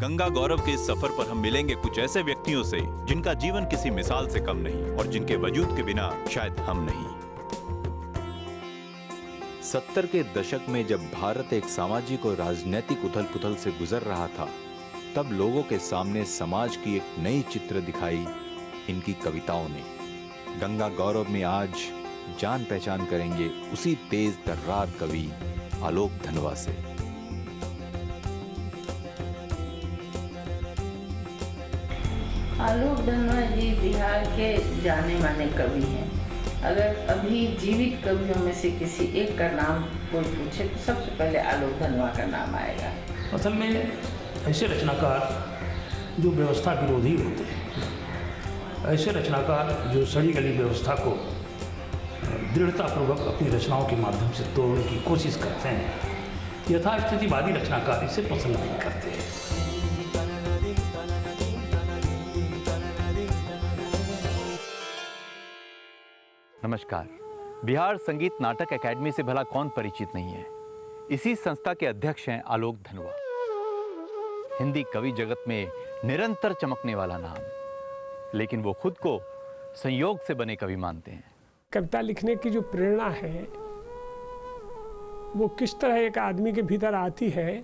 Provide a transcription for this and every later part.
गंगा गौरव के इस सफर पर हम मिलेंगे कुछ ऐसे व्यक्तियों से जिनका जीवन किसी मिसाल से कम नहीं और जिनके वजूद के बिना शायद हम नहीं। 70 के दशक में जब भारत एक सामाजिक और राजनीतिक उथल-पुथल से गुजर रहा था, तब लोगों के सामने समाज की एक नई चित्र दिखाई इनकी कविताओं ने। गंगा गौरव में आज जान पहचान करेंगे उसी तेज तर्रार कवि आलोक धनवा से। आलोक धनवा जी बिहार के जाने माने कवि हैं। अगर अभी जीवित कवियों में से किसी एक का नाम कोई पूछे तो सबसे पहले आलोक धनवा का नाम आएगा। असल में ऐसे रचनाकार जो व्यवस्था विरोधी होते हैं, ऐसे रचनाकार जो सड़ी गली व्यवस्था को दृढ़तापूर्वक अपनी रचनाओं के माध्यम से तोड़ने की कोशिश करते हैं, यथास्थितिवादी रचनाकार इसे पसंद नहीं करते हैं। नमस्कार। बिहार संगीत नाटक एकेडमी से भला कौन परिचित नहीं है। इसी संस्था के अध्यक्ष हैं आलोक धनवा। हिंदी कवि जगत में निरंतर चमकने वाला नाम, लेकिन वो खुद को संयोग से बने कवि मानते हैं। कविता लिखने की जो प्रेरणा है वो किस तरह एक आदमी के भीतर आती है,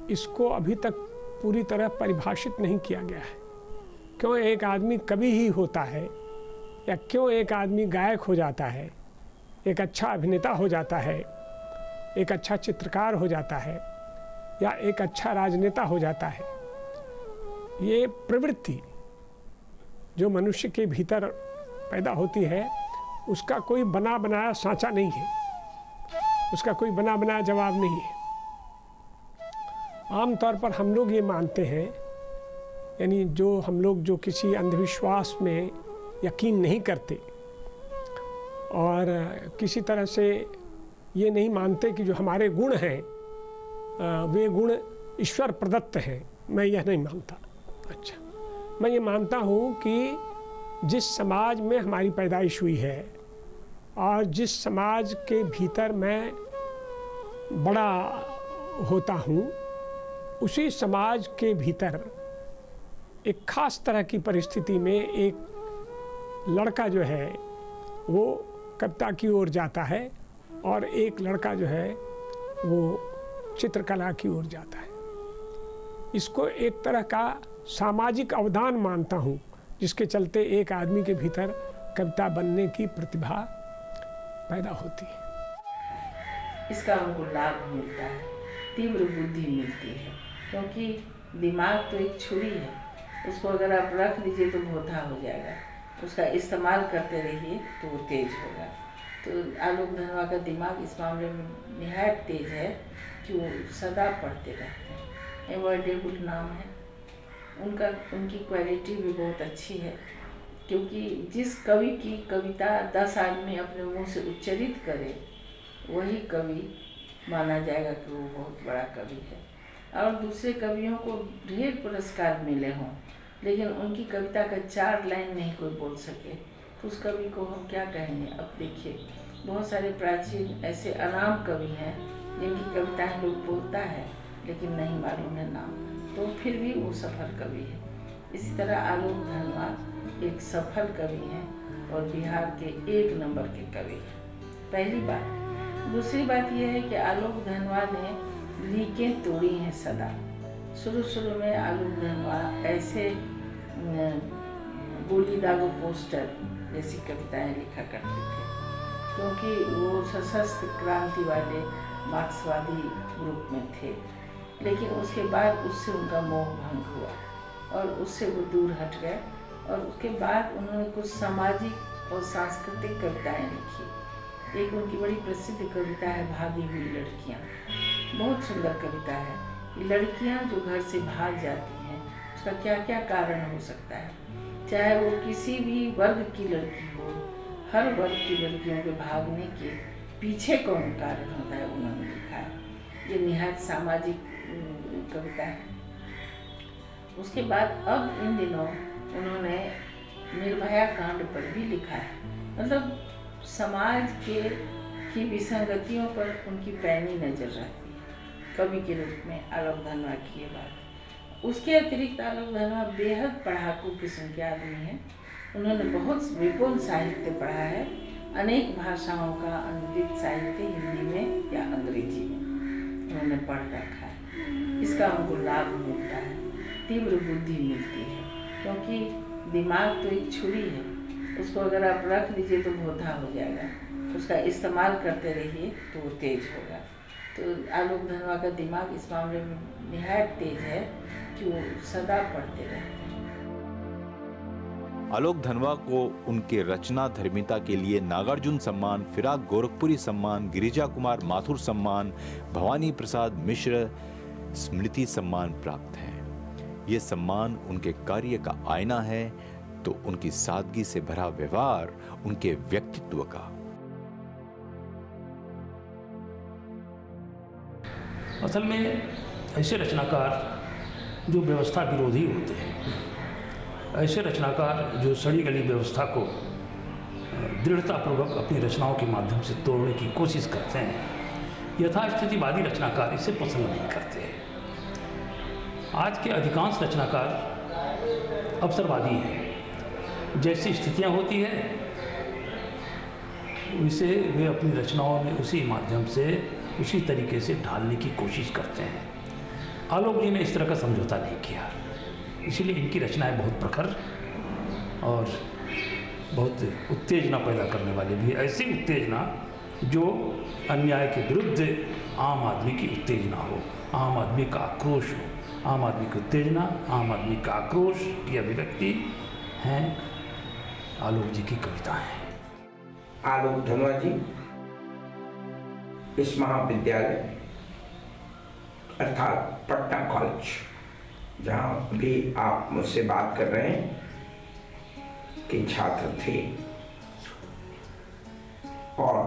इसको अभी तक पूरी तरह परिभाषित नहीं किया गया है। क्यों एक आदमी कवि ही होता है, या क्यों एक आदमी गायक हो जाता है, एक अच्छा अभिनेता हो जाता है, एक अच्छा चित्रकार हो जाता है, या एक अच्छा राजनेता हो जाता है। ये प्रवृत्ति जो मनुष्य के भीतर पैदा होती है, उसका कोई बना बनाया सांचा नहीं है, उसका कोई बना बनाया जवाब नहीं है। आमतौर पर हम लोग ये मानते हैं, यानी जो हम लोग जो किसी अंधविश्वास में यकीन नहीं करते और किसी तरह से ये नहीं मानते कि जो हमारे गुण हैं वे गुण ईश्वर प्रदत्त हैं, मैं यह नहीं मानता। अच्छा, मैं ये मानता हूँ कि जिस समाज में हमारी पैदाइश हुई है और जिस समाज के भीतर मैं बड़ा होता हूँ, उसी समाज के भीतर एक खास तरह की परिस्थिति में एक लड़का जो है वो कविता की ओर जाता है और एक लड़का जो है वो चित्रकला की ओर जाता है। इसको एक तरह का सामाजिक अवदान मानता हूँ, जिसके चलते एक आदमी के भीतर कविता बनने की प्रतिभा पैदा होती है। इसका उनको लाभ मिलता है, तीव्र बुद्धि मिलती है, क्योंकि दिमाग तो एक छुरी है, उसको अगर आप रख लीजिए तो भोथा हो जाएगा, उसका इस्तेमाल करते रहिए तो वो तेज होगा। तो आलोक धनवा का दिमाग इस मामले में निहायत तेज है कि वो सदा पढ़ते रहते हैं। एवॉर्डेबल नाम है उनका। उनकी क्वालिटी भी बहुत अच्छी है, क्योंकि जिस कवि की कविता 10 आदमी अपने मुंह से उच्चरित करे, वही कवि माना जाएगा कि वो बहुत बड़ा कवि है। और दूसरे कवियों को ढेर पुरस्कार मिले हों, लेकिन उनकी कविता का 4 लाइन नहीं कोई बोल सके, तो उस कवि को हम क्या कहेंगे। अब देखिए, बहुत सारे प्राचीन ऐसे अनाम कवि हैं जिनकी कविताएं लोग बोलता है लेकिन नहीं मालूम है नाम, तो फिर भी वो सफल कवि है। इसी तरह आलोक धनवा एक सफल कवि हैं और बिहार के 1 नंबर के कवि हैं। पहली बात। दूसरी बात यह है कि आलोक धनवा ने लीकें तोड़ी हैं सदा। शुरू में आलोक धनवा ऐसे गोली दागो पोस्टर जैसी कविताएं लिखा करते थे, क्योंकि वो सशस्त्र क्रांति वाले मार्क्सवादी ग्रुप में थे। लेकिन उसके बाद उससे उनका मोह भंग हुआ और उससे वो दूर हट गए, और उसके बाद उन्होंने कुछ सामाजिक और सांस्कृतिक कविताएं लिखी। एक उनकी बड़ी प्रसिद्ध कविता है भागी हुई लड़कियाँ। बहुत सुंदर कविता है। ये लड़कियाँ जो घर से भाग जाती हैं, उसका क्या क्या कारण हो सकता है, चाहे वो किसी भी वर्ग की लड़की हो, हर वर्ग की लड़कियों के भागने के पीछे कौन कारण होता है, उन्होंने लिखा है। ये निहायत सामाजिक कविता है। उसके बाद अब इन दिनों उन्होंने निर्भया कांड पर भी लिखा है। मतलब समाज की विसंगतियों पर उनकी पैनी नजर रहती है। कवि के रूप में आलोक धनवा की ये बात। उसके अतिरिक्त आलोक धनवा बेहद पढ़ाकू किस्म के आदमी हैं। उन्होंने बहुत विपुल साहित्य पढ़ा है, अनेक भाषाओं का अनुदित साहित्य हिंदी में या अंग्रेजी में उन्होंने पढ़ रखा है। इसका उनको लाभ मिलता है, तीव्र बुद्धि मिलती है, क्योंकि दिमाग तो एक छुरी है, उसको अगर आप रख लीजिए तो भोथा हो जाएगा, उसका इस्तेमाल करते रहिए तो वो तेज होगा। तो आलोक धनवा का दिमाग इस मामले में निहायत तेज है कि वो सदा पढ़ते रहते हैं। आलोक धनवा को उनके रचना धर्मिता के लिए नागार्जुन सम्मान, फिराक गोरखपुरी सम्मान, गिरिजा कुमार माथुर सम्मान, भवानी प्रसाद मिश्र स्मृति सम्मान प्राप्त है। ये सम्मान उनके कार्य का आईना है तो उनकी सादगी से भरा व्यवहार उनके व्यक्तित्व का। असल में ऐसे रचनाकार जो व्यवस्था विरोधी होते हैं, ऐसे रचनाकार जो सड़ी गली व्यवस्था को दृढ़तापूर्वक अपनी रचनाओं के माध्यम से तोड़ने की कोशिश करते हैं, यथास्थितिवादी रचनाकार इसे पसंद नहीं करते हैं। आज के अधिकांश रचनाकार अवसरवादी हैं। जैसी स्थितियां होती है उसे वे अपनी रचनाओं में उसी माध्यम से उसी तरीके से ढालने की कोशिश करते हैं। आलोक जी ने इस तरह का समझौता नहीं किया, इसीलिए इनकी रचनाएं बहुत प्रखर और बहुत उत्तेजना पैदा करने वाली भी, ऐसी उत्तेजना जो अन्याय के विरुद्ध आम आदमी की उत्तेजना हो, आम आदमी का आक्रोश हो। आम आदमी की उत्तेजना, आम आदमी का आक्रोश की अभिव्यक्ति हैं आलोक जी की कविताएं। आलोक धनवा जी इस महाविद्यालय अर्थात पटना कॉलेज, जहाँ भी आप मुझसे बात कर रहे हैं, के छात्र थे और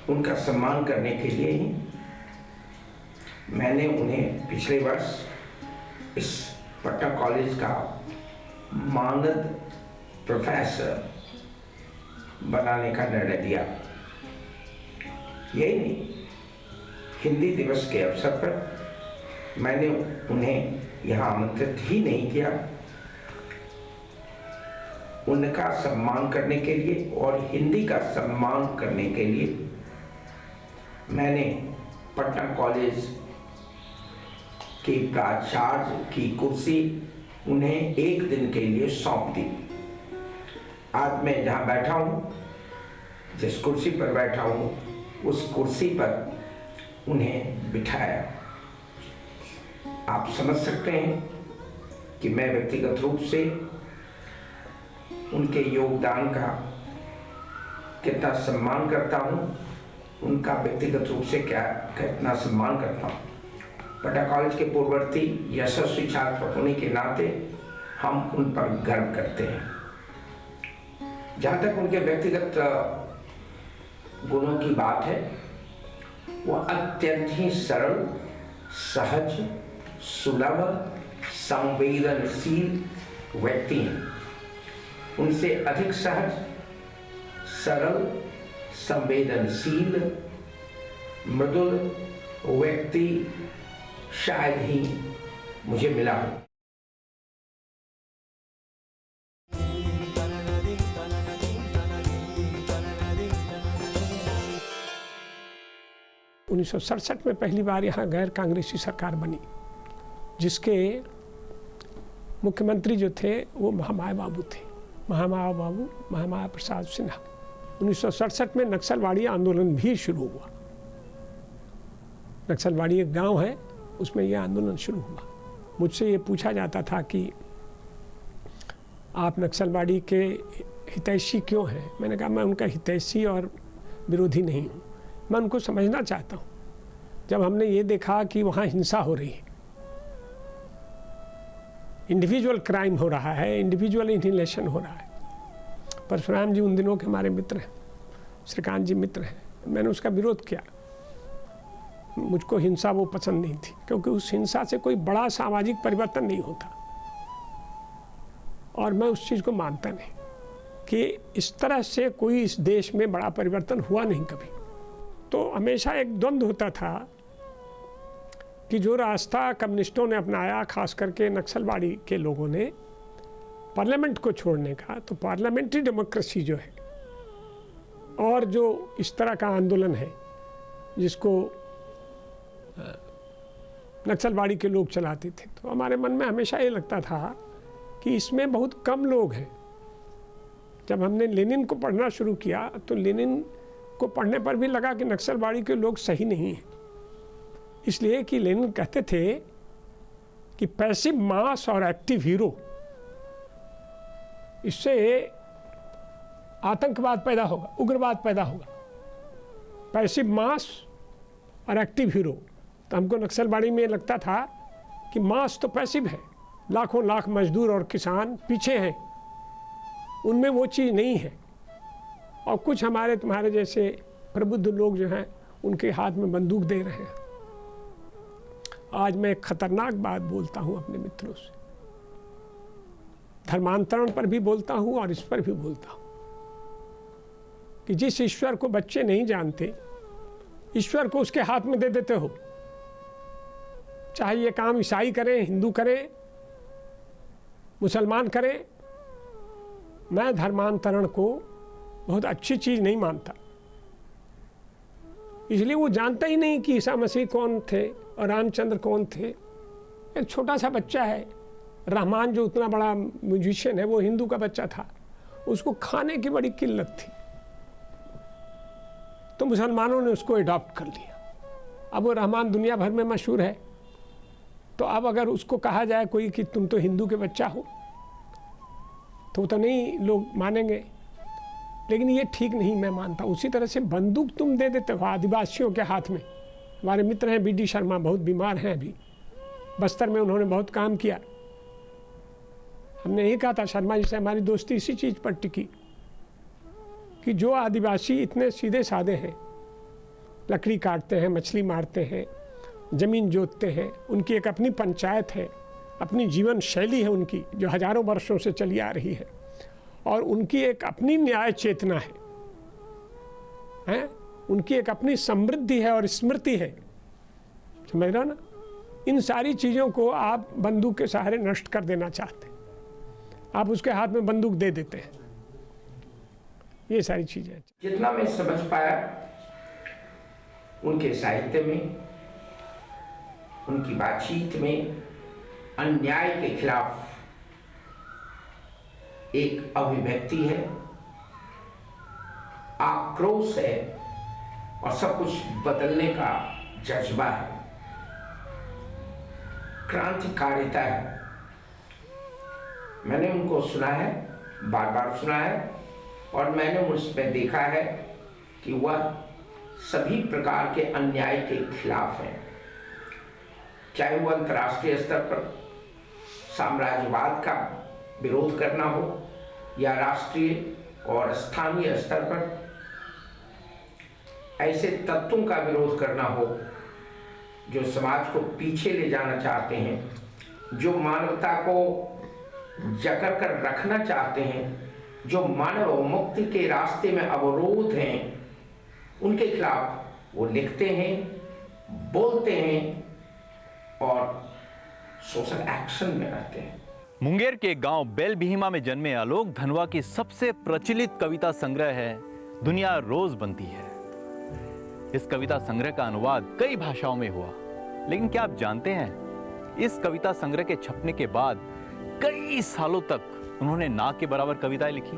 उनका सम्मान करने के लिए ही मैंने उन्हें पिछले वर्ष इस पटना कॉलेज का मानद प्रोफेसर बनाने का निर्णय दिया। यही नहीं, हिंदी दिवस के अवसर पर मैंने उन्हें यहाँ आमंत्रित ही नहीं किया, उनका सम्मान करने के लिए और हिंदी का सम्मान करने के लिए मैंने पटना कॉलेज की प्राचार्य की कुर्सी उन्हें एक दिन के लिए सौंप दी। आज मैं जहाँ बैठा हूँ, जिस कुर्सी पर बैठा हूँ, उस कुर्सी पर उन्हें बिठाया। आप समझ सकते हैं कि मैं व्यक्तिगत रूप से उनके योगदान का कितना सम्मान करता हूँ, उनका व्यक्तिगत रूप से कितना सम्मान करता हूँ। पटना कॉलेज के पूर्ववर्ती यशस्वी छात्र होने के नाते हम उन पर गर्व करते हैं। जहाँ तक उनके व्यक्तिगत गुणों की बात है, वो अत्यंत ही सरल, सहज, सुलभ, संवेदनशील व्यक्ति हैं। उनसे अधिक सहज, सरल, संवेदनशील, मृदुल व्यक्ति शायद ही मुझे मिला हो। उन्नीस 1967 में पहली बार यहाँ गैर कांग्रेसी सरकार बनी, जिसके मुख्यमंत्री जो थे वो महामाया बाबू थे, महामाया प्रसाद सिन्हा। 1967 में नक्सलवाड़ी आंदोलन भी शुरू हुआ। नक्सलवाड़ी एक गांव है, उसमें यह आंदोलन शुरू हुआ। मुझसे ये पूछा जाता था कि आप नक्सलवाड़ी के हितैषी क्यों हैं? मैंने कहा मैं उनका हितैषी और विरोधी नहीं हूँ, मैं उनको समझना चाहता हूँ। जब हमने ये देखा कि वहाँ हिंसा हो रही है, इंडिविजुअल क्राइम हो रहा है, इंडिविजुअल इनहिलेशन हो रहा है। परशुराम जी उन दिनों के हमारे मित्र हैं, श्रीकांत जी मित्र हैं, मैंने उसका विरोध किया। मुझको हिंसा वो पसंद नहीं थी, क्योंकि उस हिंसा से कोई बड़ा सामाजिक परिवर्तन नहीं होता, और मैं उस चीज़ को मानता नहीं कि इस तरह से कोई इस देश में बड़ा परिवर्तन हुआ नहीं कभी। तो हमेशा एक द्वंद्व होता था कि जो रास्ता कम्युनिस्टों ने अपनाया, खास करके नक्सलवाड़ी के लोगों ने, पार्लियामेंट को छोड़ने का, तो पार्लियामेंट्री डेमोक्रेसी जो है और जो इस तरह का आंदोलन है जिसको नक्सलवाड़ी के लोग चलाते थे, तो हमारे मन में हमेशा ये लगता था कि इसमें बहुत कम लोग हैं। जब हमने लेनिन को पढ़ना शुरू किया तो लेनिन को पढ़ने पर भी लगा कि नक्सलवाड़ी के लोग सही नहीं हैं, इसलिए कि लेनिन कहते थे कि पैसिव मास और एक्टिव हीरो, इससे आतंकवाद पैदा होगा, उग्रवाद पैदा होगा। पैसिव मास और एक्टिव हीरो, तो हमको नक्सलवाड़ी में लगता था कि मास तो पैसिव है, लाखों लाख मजदूर और किसान पीछे हैं, उनमें वो चीज़ नहीं है, और कुछ हमारे तुम्हारे जैसे प्रबुद्ध लोग जो हैं उनके हाथ में बंदूक दे रहे हैं। आज मैं एक खतरनाक बात बोलता हूँ अपने मित्रों से, धर्मांतरण पर भी बोलता हूँ और इस पर भी बोलता हूँ कि जिस ईश्वर को बच्चे नहीं जानते, ईश्वर को उसके हाथ में दे देते हो। चाहे ये काम ईसाई करें, हिंदू करें, मुसलमान करें, मैं धर्मांतरण को बहुत अच्छी चीज़ नहीं मानता। इसलिए वो जानता ही नहीं कि ईसा मसीह कौन थे और रामचंद्र कौन थे। एक छोटा सा बच्चा है, रहमान जो उतना बड़ा म्यूजिशियन है, वो हिंदू का बच्चा था, उसको खाने की बड़ी किल्लत थी, तो मुसलमानों ने उसको अडॉप्ट कर लिया। अब वो रहमान दुनिया भर में मशहूर है, तो अब अगर उसको कहा जाए कोई कि तुम तो हिंदू के बच्चा हो, तो नहीं लोग मानेंगे। लेकिन ये ठीक नहीं, मैं मानता। उसी तरह से बंदूक तुम दे देते हो आदिवासियों के हाथ में। हमारे मित्र हैं BD शर्मा, बहुत बीमार हैं अभी, बस्तर में उन्होंने बहुत काम किया। हमने यही कहा था शर्मा जी से, हमारी दोस्ती इसी चीज़ पर टिकी कि जो आदिवासी इतने सीधे साधे हैं, लकड़ी काटते हैं, मछली मारते हैं, ज़मीन जोतते हैं, उनकी एक अपनी पंचायत है, अपनी जीवन शैली है उनकी जो हजारों वर्षों से चली आ रही है, और उनकी एक अपनी न्याय चेतना है, उनकी एक अपनी समृद्धि है और स्मृति है। समझ रहे हो ना? इन सारी चीज़ों को आप बंदूक के सहारे नष्ट कर देना चाहते हैं, आप उसके हाथ में बंदूक दे देते हैं। ये सारी चीज़ें जितना मैं समझ पाया उनके साहित्य में, उनकी बातचीत में अन्याय के खिलाफ एक अभिव्यक्ति है, आक्रोश है और सब कुछ बदलने का जज्बा है, क्रांतिकारिता है। मैंने उनको सुना है, बार बार सुना है, और मैंने उसमें देखा है कि वह सभी प्रकार के अन्याय के खिलाफ है, चाहे वह अंतर्राष्ट्रीय स्तर पर साम्राज्यवाद का विरोध करना हो या राष्ट्रीय और स्थानीय स्तर पर ऐसे तत्वों का विरोध करना हो जो समाज को पीछे ले जाना चाहते हैं, जो मानवता को जकड़ कर रखना चाहते हैं, जो मानव मुक्ति के रास्ते में अवरोध हैं, उनके खिलाफ वो लिखते हैं, बोलते हैं और सोशल एक्शन में रहते हैं। मुंगेर के गांव बेलबिहिमा में जन्मे आलोक धनवा की सबसे प्रचलित कविता संग्रह है दुनिया रोज बनती है। इस कविता संग्रह का अनुवाद कई भाषाओं में हुआ, लेकिन क्या आप जानते हैं इस कविता संग्रह के छपने के बाद कई सालों तक उन्होंने ना के बराबर कविताएं लिखी।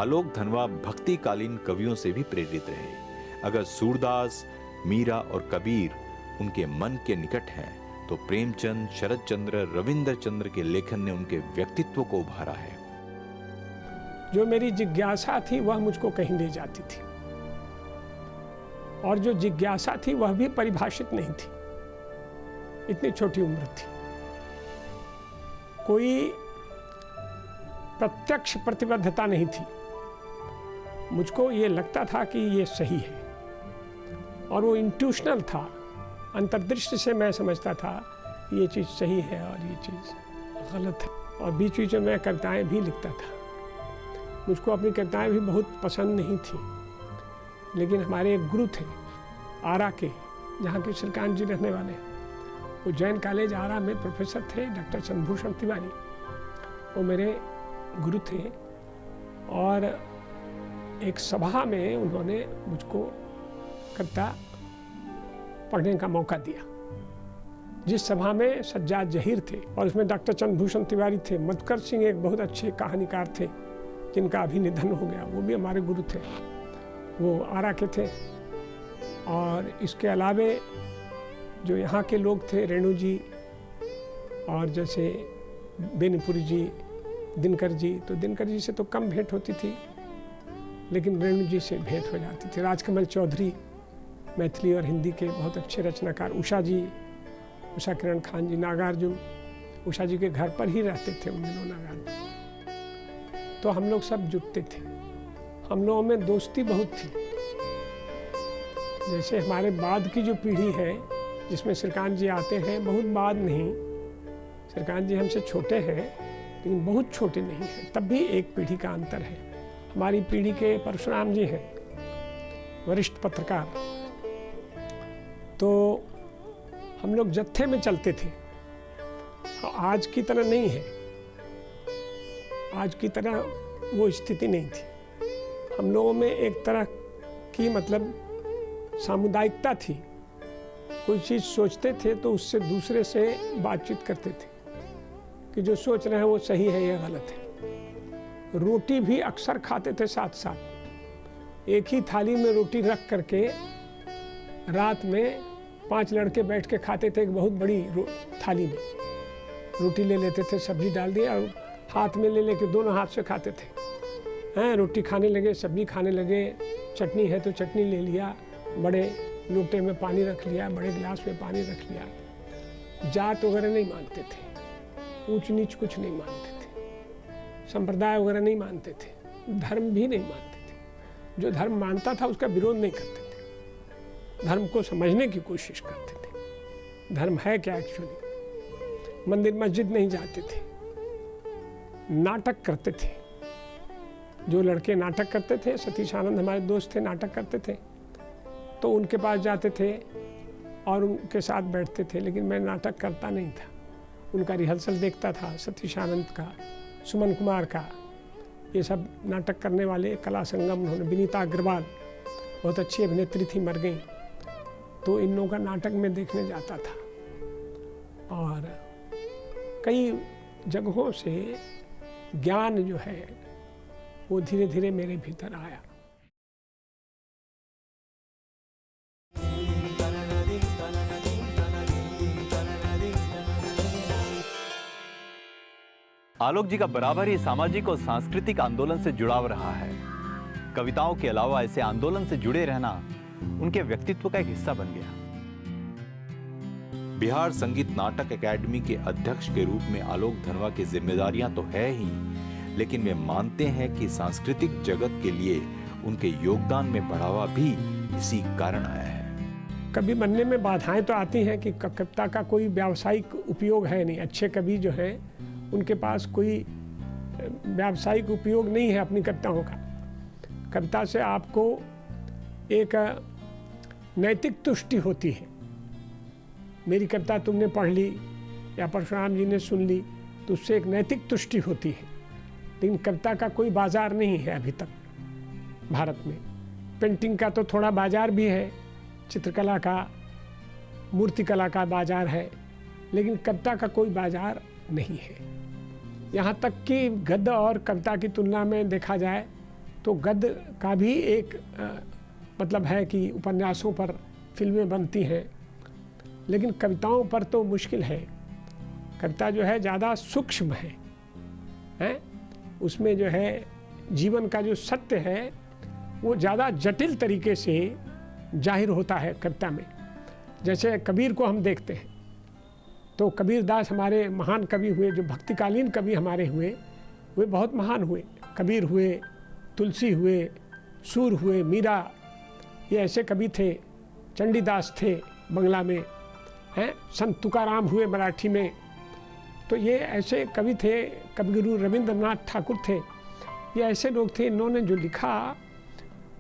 आलोक धनवा भक्तिकालीन कवियों से भी प्रेरित रहे। अगर सूरदास, मीरा और कबीर उनके मन के निकट हैं, तो प्रेमचंद, शरद चंद्र, रविंद्र चंद्र के लेखन ने उनके व्यक्तित्व को उभारा है। जो मेरी जिज्ञासा थी वह मुझको कहीं ले जाती थी, और जो जिज्ञासा थी वह भी परिभाषित नहीं थी, इतनी छोटी उम्र थी। कोई प्रत्यक्ष प्रतिबद्धता नहीं थी, मुझको ये लगता था कि ये सही है, और वो इंट्यूशनल था, अंतर्दृष्टि से मैं समझता था ये चीज़ सही है और ये चीज़ गलत है। और बीच बीच में मैं कविताएँ भी लिखता था। मुझको अपनी कविताएँ भी बहुत पसंद नहीं थी, लेकिन हमारे एक गुरु थे आरा के, जहाँ के श्रीकांत जी रहने वाले हैं। वो जैन कॉलेज आरा में प्रोफेसर थे, डॉक्टर चंद्रभूषण तिवारी, वो मेरे गुरु थे। और एक सभा में उन्होंने मुझको कविता पढ़ने का मौका दिया, जिस सभा में सज्जाद जहीर थे और उसमें डॉक्टर चंद्रभूषण तिवारी थे। मधुकर सिंह एक बहुत अच्छे कहानीकार थे जिनका अभी निधन हो गया, वो भी हमारे गुरु थे, वो आरा के थे। और इसके अलावे जो यहाँ के लोग थे, रेणु जी और जैसे बेनीपुरी जी, दिनकर जी, तो दिनकर जी से तो कम भेंट होती थी, लेकिन रेणु जी से भेंट हो जाती थी। राजकमल चौधरी मैथिली और हिंदी के बहुत अच्छे रचनाकार, उषा जी, उषा किरण खान जी, नागार्जुन, उषा जी के घर पर ही रहते थे उन दिनों नागार्जुन। तो हम लोग सब जुटते थे, हम लोगों में दोस्ती बहुत थी। जैसे हमारे बाद की जो पीढ़ी है जिसमें श्रीकांत जी आते हैं, बहुत बाद नहीं, श्रीकांत जी हमसे छोटे हैं लेकिन बहुत छोटे नहीं हैं, तब भी एक पीढ़ी का अंतर है। हमारी पीढ़ी के परशुराम जी हैं, वरिष्ठ पत्रकार, तो हम लोग जत्थे में चलते थे। आज की तरह नहीं है, आज की तरह वो स्थिति नहीं थी। हम लोगों में एक तरह की मतलब सामुदायिकता थी। कोई चीज़ सोचते थे तो उससे दूसरे से बातचीत करते थे कि जो सोच रहे हैं वो सही है या गलत है। रोटी भी अक्सर खाते थे साथ साथ, एक ही थाली में रोटी रख करके रात में 5 लड़के बैठ के खाते थे। एक बहुत बड़ी थाली में रोटी ले लेते थे, सब्जी डाल दिया और हाथ में ले लेके दोनों हाथ से खाते थे। हैं, रोटी खाने लगे, सब्जी खाने लगे, चटनी है तो चटनी ले लिया, बड़े लोटे में पानी रख लिया, बड़े गिलास में पानी रख लिया। जात वगैरह नहीं मानते थे, ऊंच नीच कुछ नहीं मानते थे, संप्रदाय वगैरह नहीं मानते थे, धर्म भी नहीं मानते थे। जो धर्म मानता था उसका विरोध नहीं करते थे, धर्म को समझने की कोशिश करते थे। धर्म है क्या एक्चुअली। मंदिर मस्जिद नहीं जाते थे, नाटक करते थे। जो लड़के नाटक करते थे, सतीश आनंद हमारे दोस्त थे, नाटक करते थे, तो उनके पास जाते थे और उनके साथ बैठते थे। लेकिन मैं नाटक करता नहीं था, उनका रिहर्सल देखता था, सतीश आनंद का, सुमन कुमार का, ये सब नाटक करने वाले। कला संगम उन्होंने, विनीता अग्रवाल बहुत अच्छी अभिनेत्री थी, मर गई, तो इन लोगों का नाटक में देखने जाता था। और कई जगहों से ज्ञान जो है वो धीरे धीरे मेरे भीतर आया। आलोक जी का बराबर ही सामाजिक और सांस्कृतिक आंदोलन से जुड़ाव रहा है। कविताओं के अलावा ऐसे आंदोलन से जुड़े रहना उनके व्यक्तित्व का एक हिस्सा बन गया। बिहार संगीत नाटक अकादमी के अध्यक्ष के रूप में आलोक धनवा की जिम्मेदारियां तो है ही, लेकिन वे मानते हैं कि सांस्कृतिक जगत के लिए उनके योगदान में बढ़ावा भी इसी कारण आया है। कवि बनने में बाधाएं तो आती हैं कि कविता का कोई व्यावसायिक उपयोग है नहीं। अच्छे कवि जो हैं उनके पास कोई व्यावसायिक उपयोग नहीं है अपनी कविताओं का। कविता से आपको एक नैतिक तुष्टि होती है। मेरी कविता तुमने पढ़ ली या परशुराम जी ने सुन ली तो उससे एक नैतिक तुष्टि होती है। लेकिन कविता का कोई बाजार नहीं है अभी तक भारत में। पेंटिंग का तो थोड़ा बाजार भी है, चित्रकला का, मूर्तिकला का बाजार है, लेकिन कविता का कोई बाजार नहीं है। यहाँ तक कि गद्य और कविता की तुलना में देखा जाए तो गद्य का भी एक मतलब है कि उपन्यासों पर फिल्में बनती हैं, लेकिन कविताओं पर तो मुश्किल है। कविता जो है ज़्यादा सूक्ष्म है, उसमें जो है जीवन का जो सत्य है वो ज़्यादा जटिल तरीके से जाहिर होता है कविता में। जैसे कबीर को हम देखते हैं तो कबीर दास हमारे महान कवि हुए, जो भक्तिकालीन कवि हमारे हुए वे बहुत महान हुए। कबीर हुए, तुलसी हुए, सूर हुए, मीरा, ये ऐसे कवि थे। चंडीदास थे बंगला में, हैं, संत तुकाराम हुए मराठी में। तो ये ऐसे कवि थे। कविगुरु रविंद्रनाथ ठाकुर थे। ये ऐसे लोग थे, इन्होंने जो लिखा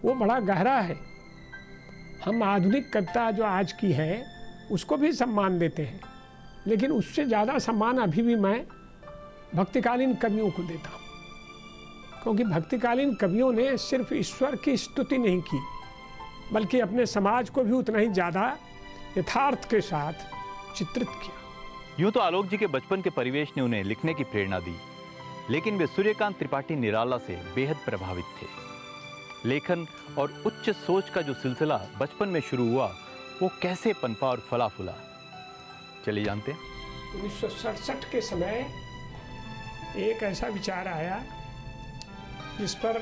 वो बड़ा गहरा है। हम आधुनिक कविता जो आज की है उसको भी सम्मान देते हैं, लेकिन उससे ज़्यादा सम्मान अभी भी मैं भक्तिकालीन कवियों को देता हूँ, क्योंकि भक्तिकालीन कवियों ने सिर्फ ईश्वर की स्तुति नहीं की, बल्कि अपने समाज को भी उतना ही ज़्यादा यथार्थ के साथ चित्रित किया। यूं तो आलोक जी के बचपन के परिवेश ने उन्हें लिखने की प्रेरणा दी, लेकिन वे सूर्यकांत त्रिपाठी निराला से बेहद प्रभावित थे। लेखन और उच्च सोच का जो सिलसिला बचपन में शुरू हुआ, वो कैसे पनपा और फला फूला, चलिए जानते हैं। 1967 के समय एक ऐसा विचार आया जिस पर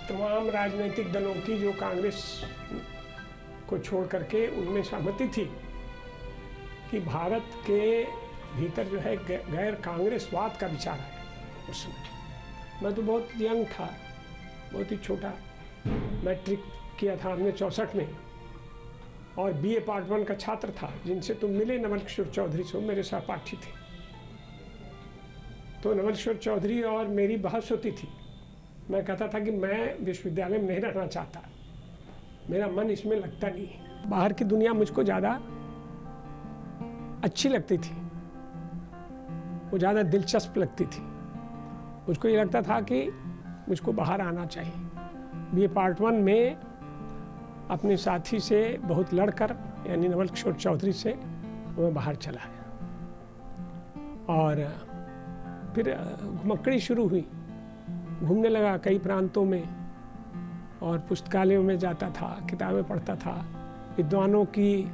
तमाम राजनीतिक दलों की, जो कांग्रेस को छोड़ करके उनमें सहमति थी कि भारत के भीतर जो है गैर कांग्रेसवाद का विचार आया। उस समय मैं तो बहुत यंग था, बहुत ही छोटा, मैट्रिक किया था हमने 64 में, और बीए पार्ट 1 का छात्र था। जिनसे तुम मिले नवल किशोर चौधरी से, मेरे सहपाठी थे। तो नवल किशोर चौधरी और मेरी बहस होती थी। मैं कहता था कि मैं विश्वविद्यालय में नहीं रहना चाहता, मेरा मन इसमें लगता नहीं है। बाहर की दुनिया मुझको ज़्यादा अच्छी लगती थी, वो ज़्यादा दिलचस्प लगती थी। मुझको ये लगता था कि मुझको बाहर आना चाहिए। बीए पार्ट 1 में अपने साथी से बहुत लड़कर, यानी नवल किशोर चौधरी से, मैं बाहर चला आया और फिर घुमक्कड़ी शुरू हुई। घूमने लगा कई प्रांतों में और पुस्तकालयों में जाता था, किताबें पढ़ता था, विद्वानों की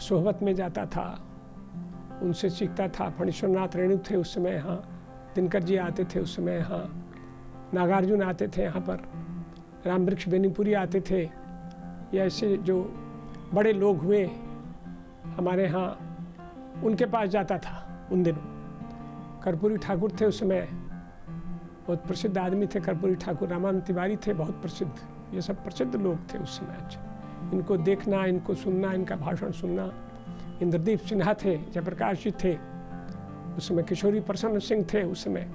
सोहबत में जाता था, उनसे सीखता था। फणीश्वरनाथ रेणु थे उस समय यहाँ, दिनकर जी आते थे उस समय यहाँ, नागार्जुन आते थे यहाँ पर, रामवृक्ष बेनीपुरी आते थे। ये ऐसे जो बड़े लोग हुए हमारे यहाँ, उनके पास जाता था उन दिनों। कर्पूरी ठाकुर थे उस समय, बहुत प्रसिद्ध आदमी थे कर्पूरी ठाकुर। रामानंद तिवारी थे, बहुत प्रसिद्ध। ये सब प्रसिद्ध लोग थे उस समय। इनको देखना, इनको सुनना, इनका भाषण सुनना। इंद्रदीप सिन्हा थे, जयप्रकाश जी थे उस समय, किशोरी प्रसन्न सिंह थे उस समय,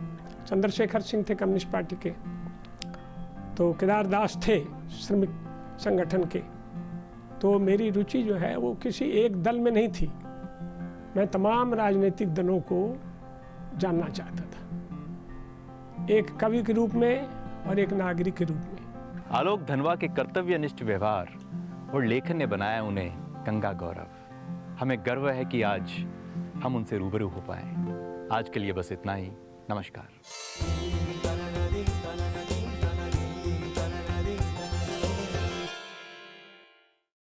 चंद्रशेखर सिंह थे कम्युनिस्ट पार्टी के, तो केदार दास थे श्रमिक संगठन के। तो मेरी रुचि जो है वो किसी एक दल में नहीं थी, मैं तमाम राजनीतिक दलों को जानना चाहता था, एक कवि के रूप में और एक नागरिक के रूप में। आलोक धनवा के कर्तव्यनिष्ठ व्यवहार और लेखन ने बनाया उन्हें गंगा गौरव। हमें गर्व है कि आज हम उनसे रूबरू हो पाए। आज के लिए बस इतना ही। नमस्कार।